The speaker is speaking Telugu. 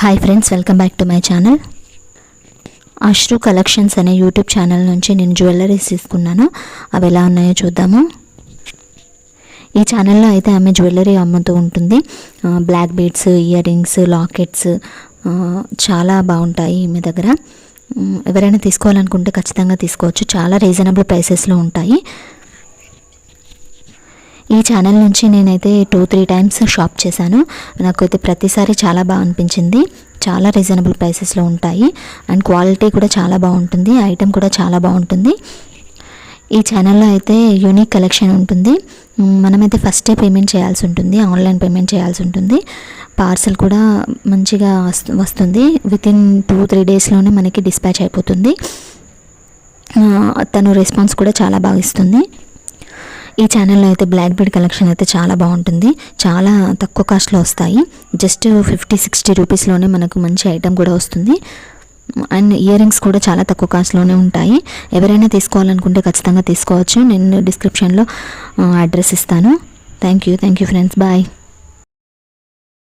Hi friends, welcome back to my channel. Ashru collections అనే యూట్యూబ్ ఛానల్ నుంచి నేను జ్యువెలరీస్ తీసుకున్నాను. అవి ఎలా ఉన్నాయో చూద్దాము. ఈ ఛానల్లో అయితే ఆమె జ్యువెలరీ అమ్ముతూ ఉంటుంది. Black beads, earrings, lockets చాలా బాగుంటాయి మీ దగ్గర. ఎవరైనా తీసుకోవాలనుకుంటే ఖచ్చితంగా తీసుకోవచ్చు. చాలా రీజనబుల్ ప్రైసెస్లో ఉంటాయి. ఈ ఛానల్ నుంచి నేనైతే 2-3 టైమ్స్ షాప్ చేశాను. నాకైతే ప్రతిసారి చాలా బాగా అనిపించింది. చాలా రీజనబుల్ ప్రైసెస్లో ఉంటాయి అండ్ క్వాలిటీ కూడా చాలా బాగుంటుంది. ఐటెం కూడా చాలా బాగుంటుంది. ఈ ఛానల్లో అయితే యూనిక్ కలెక్షన్ ఉంటుంది. మనమైతే ఫస్టే పేమెంట్ చేయాల్సి ఉంటుంది, ఆన్లైన్ పేమెంట్ చేయాల్సి ఉంటుంది. పార్సల్ కూడా మంచిగా వస్తుంది. వితిన్ 2-3 డేస్లోనే మనకి డిస్పాచ్ అయిపోతుంది. తను రెస్పాన్స్ కూడా చాలా బాగా ఇస్తుంది. ఈ ఛానల్లో అయితే బ్లాక్ బీడ్ కలెక్షన్ అయితే చాలా బాగుంటుంది. చాలా తక్కువ కాస్ట్లో వస్తాయి. జస్ట్ 50-60 రూపీస్లోనే మనకు మంచి ఐటెం కూడా వస్తుంది. అండ్ ఇయర్ రింగ్స్ కూడా చాలా తక్కువ కాస్ట్లోనే ఉంటాయి. ఎవరైనా తీసుకోవాలనుకుంటే ఖచ్చితంగా తీసుకోవచ్చు. నేను డిస్క్రిప్షన్లో అడ్రస్ ఇస్తాను. Thank you friends. బాయ్.